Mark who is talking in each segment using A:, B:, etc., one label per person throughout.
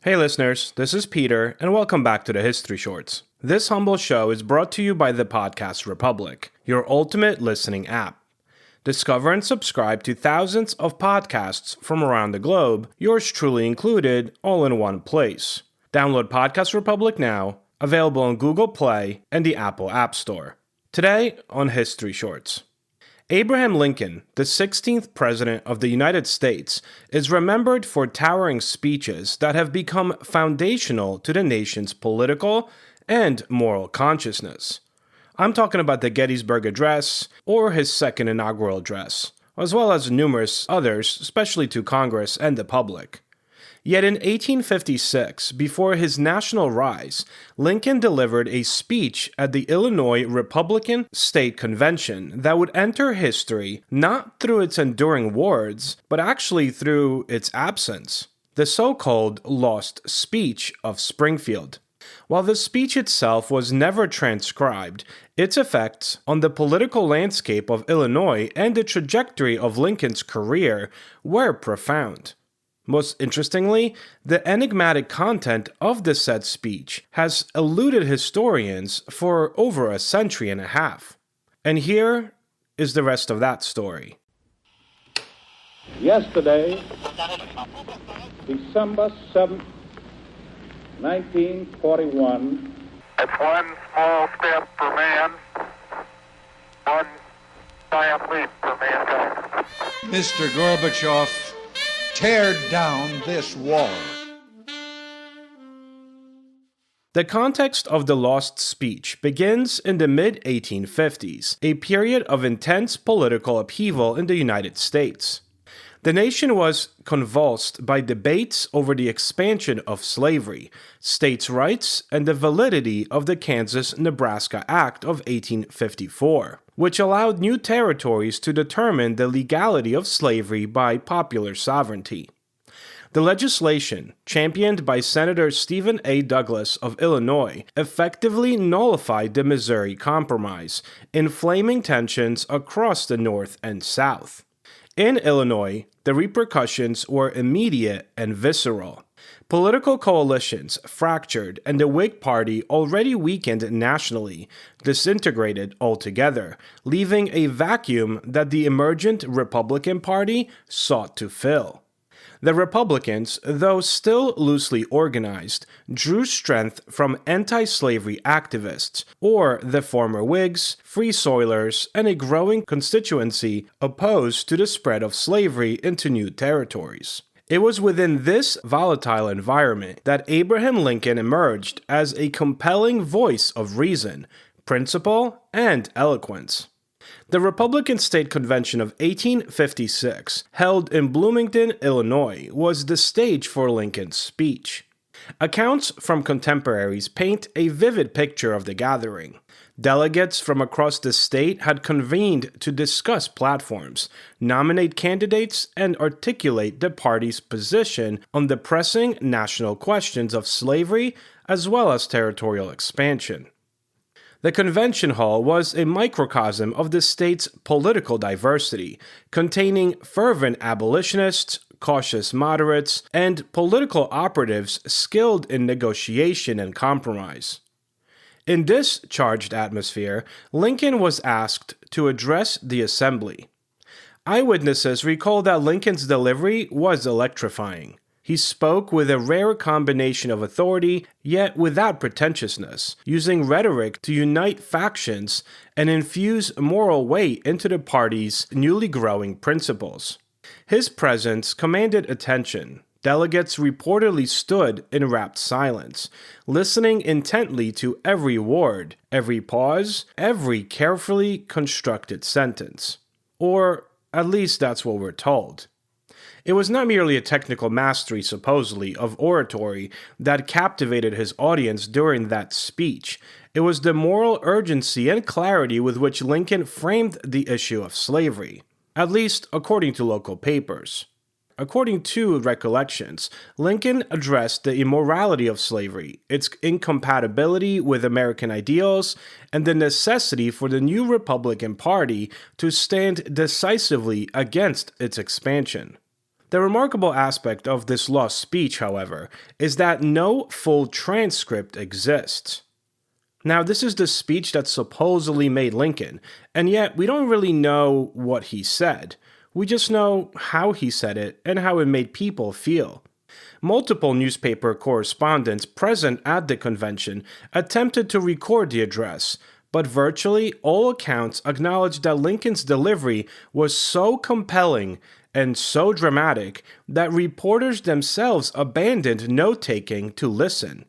A: Hey listeners, this is Peter, and welcome back to the History Shorts. This humble show is brought to you by the Podcast Republic, your ultimate listening app. Discover and subscribe to thousands of podcasts from around the globe, yours truly included, all in one place. Download Podcast Republic now, available on Google Play and the Apple App Store. Today on History Shorts. Abraham Lincoln, the 16th President of the United States, is remembered for towering speeches that have become foundational to the nation's political and moral consciousness. I'm talking about the Gettysburg Address or his second inaugural address, as well as numerous others, especially to Congress and the public. Yet in 1856, before his national rise, Lincoln delivered a speech at the Illinois Republican State Convention that would enter history not through its enduring words, but actually through its absence, the so-called lost speech of Springfield. While the speech itself was never transcribed, its effects on the political landscape of Illinois and the trajectory of Lincoln's career were profound. Most interestingly, the enigmatic content of the said speech has eluded historians for over a century and a half. And here is the rest of that story.
B: Yesterday, December 7th, 1941.
C: It's one small step for man, one giant leap for mankind.
D: Mr. Gorbachev, tear down this wall.
A: The context of the lost speech begins in the mid-1850s, a period of intense political upheaval in the United States. The nation was convulsed by debates over the expansion of slavery, states' rights, and the validity of the Kansas-Nebraska Act of 1854, which allowed new territories to determine the legality of slavery by popular sovereignty. The legislation, championed by Senator Stephen A. Douglas of Illinois, effectively nullified the Missouri Compromise, inflaming tensions across the North and South. In Illinois, the repercussions were immediate and visceral. Political coalitions fractured, and the Whig Party, already weakened nationally, disintegrated altogether, leaving a vacuum that the emergent Republican Party sought to fill. The Republicans, though still loosely organized, drew strength from anti-slavery activists, or the former Whigs, Free Soilers, and a growing constituency opposed to the spread of slavery into new territories. It was within this volatile environment that Abraham Lincoln emerged as a compelling voice of reason, principle, and eloquence. The Republican State Convention of 1856, held in Bloomington, Illinois, was the stage for Lincoln's speech. Accounts from contemporaries paint a vivid picture of the gathering. Delegates from across the state had convened to discuss platforms, nominate candidates, and articulate the party's position on the pressing national questions of slavery as well as territorial expansion. The convention hall was a microcosm of the state's political diversity, containing fervent abolitionists, cautious moderates, and political operatives skilled in negotiation and compromise. In this charged atmosphere, Lincoln was asked to address the assembly. Eyewitnesses recall that Lincoln's delivery was electrifying. He spoke with a rare combination of authority, yet without pretentiousness, using rhetoric to unite factions and infuse moral weight into the party's newly growing principles. His presence commanded attention. Delegates reportedly stood in rapt silence, listening intently to every word, every pause, every carefully constructed sentence. Or at least that's what we're told. It was not merely a technical mastery, supposedly, of oratory that captivated his audience during that speech. It was the moral urgency and clarity with which Lincoln framed the issue of slavery, at least according to local papers. According to recollections, Lincoln addressed the immorality of slavery, its incompatibility with American ideals, and the necessity for the new Republican Party to stand decisively against its expansion. The remarkable aspect of this lost speech, however, is that no full transcript exists. Now, this is the speech that supposedly made Lincoln, and yet we don't really know what he said. We just know how he said it and how it made people feel. Multiple newspaper correspondents present at the convention attempted to record the address, but virtually all accounts acknowledged that Lincoln's delivery was so compelling and so dramatic that reporters themselves abandoned note-taking to listen.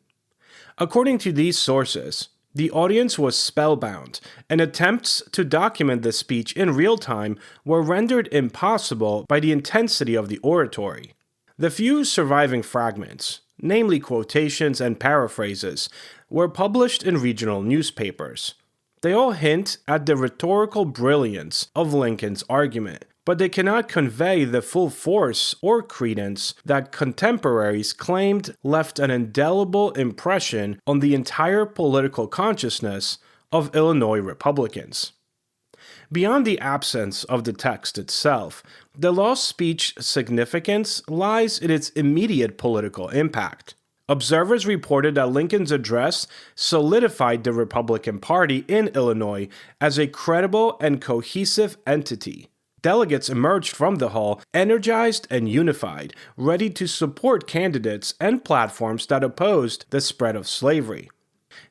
A: According to these sources, the audience was spellbound, and attempts to document the speech in real time were rendered impossible by the intensity of the oratory. The few surviving fragments, namely quotations and paraphrases, were published in regional newspapers. They all hint at the rhetorical brilliance of Lincoln's argument, but they cannot convey the full force or credence that contemporaries claimed left an indelible impression on the entire political consciousness of Illinois Republicans. Beyond the absence of the text itself, the lost speech significance lies in its immediate political impact. Observers reported that Lincoln's address solidified the Republican Party in Illinois as a credible and cohesive entity. Delegates emerged from the hall energized and unified, ready to support candidates and platforms that opposed the spread of slavery.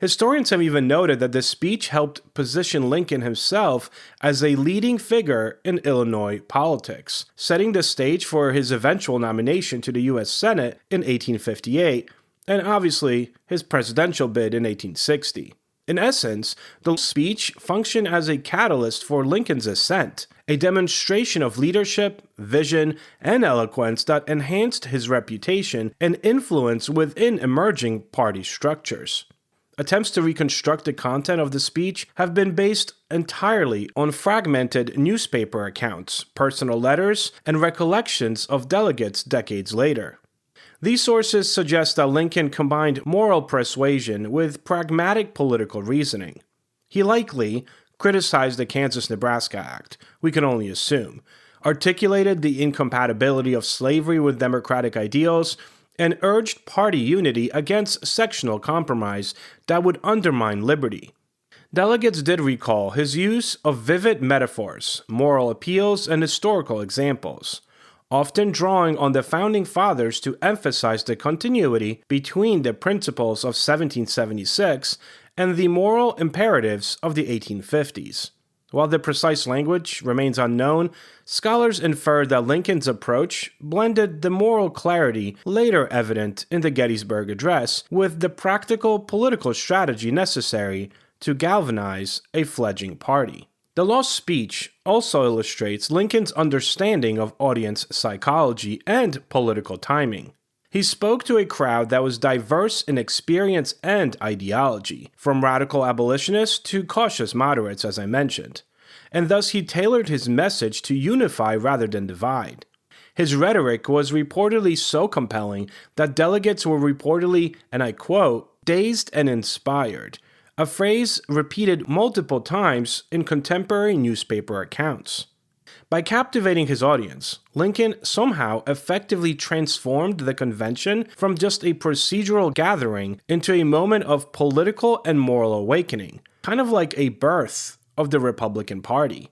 A: Historians have even noted that the speech helped position Lincoln himself as a leading figure in Illinois politics, setting the stage for his eventual nomination to the U.S. Senate in 1858, and obviously his presidential bid in 1860. In essence, the speech functioned as a catalyst for Lincoln's ascent, a demonstration of leadership, vision, and eloquence that enhanced his reputation and influence within emerging party structures. Attempts to reconstruct the content of the speech have been based entirely on fragmented newspaper accounts, personal letters, and recollections of delegates decades later. These sources suggest that Lincoln combined moral persuasion with pragmatic political reasoning. He likely criticized the Kansas-Nebraska Act, we can only assume, articulated the incompatibility of slavery with democratic ideals, and urged party unity against sectional compromise that would undermine liberty. Delegates did recall his use of vivid metaphors, moral appeals, and historical examples, often drawing on the Founding Fathers to emphasize the continuity between the principles of 1776 and the moral imperatives of the 1850s. While the precise language remains unknown, scholars infer that Lincoln's approach blended the moral clarity later evident in the Gettysburg Address with the practical political strategy necessary to galvanize a fledgling party. The lost speech also illustrates Lincoln's understanding of audience psychology and political timing. He spoke to a crowd that was diverse in experience and ideology, from radical abolitionists to cautious moderates, as I mentioned, and thus he tailored his message to unify rather than divide. His rhetoric was reportedly so compelling that delegates were reportedly, and I quote, dazed and inspired, a phrase repeated multiple times in contemporary newspaper accounts. By captivating his audience, Lincoln somehow effectively transformed the convention from just a procedural gathering into a moment of political and moral awakening, kind of like a birth of the Republican Party.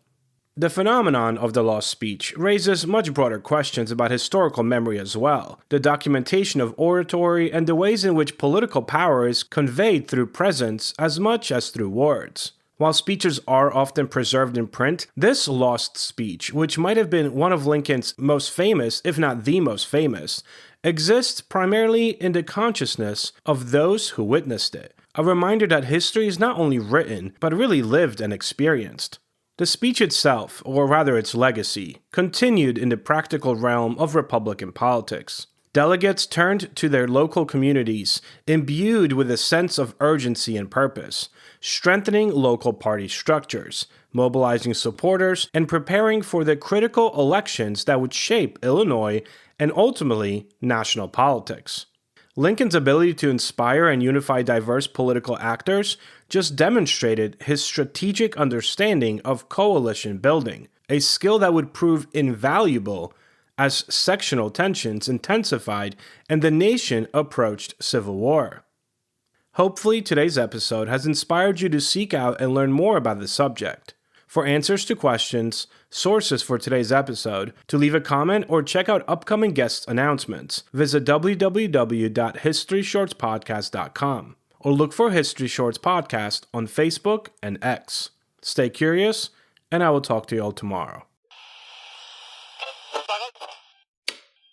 A: The phenomenon of the lost speech raises much broader questions about historical memory as well, the documentation of oratory, and the ways in which political power is conveyed through presence as much as through words. While speeches are often preserved in print, this lost speech, which might have been one of Lincoln's most famous, if not the most famous, exists primarily in the consciousness of those who witnessed it, a reminder that history is not only written, but really lived and experienced. The speech itself, or rather its legacy, continued in the practical realm of Republican politics. Delegates turned to their local communities, imbued with a sense of urgency and purpose, strengthening local party structures, mobilizing supporters, and preparing for the critical elections that would shape Illinois and ultimately national politics. Lincoln's ability to inspire and unify diverse political actors just demonstrated his strategic understanding of coalition building, a skill that would prove invaluable as sectional tensions intensified and the nation approached civil war. Hopefully, today's episode has inspired you to seek out and learn more about the subject. For answers to questions, sources for today's episode, to leave a comment, or check out upcoming guest announcements, visit www.historyshortspodcast.com or look for History Shorts Podcast on Facebook and X. Stay curious, and I will talk to you all tomorrow.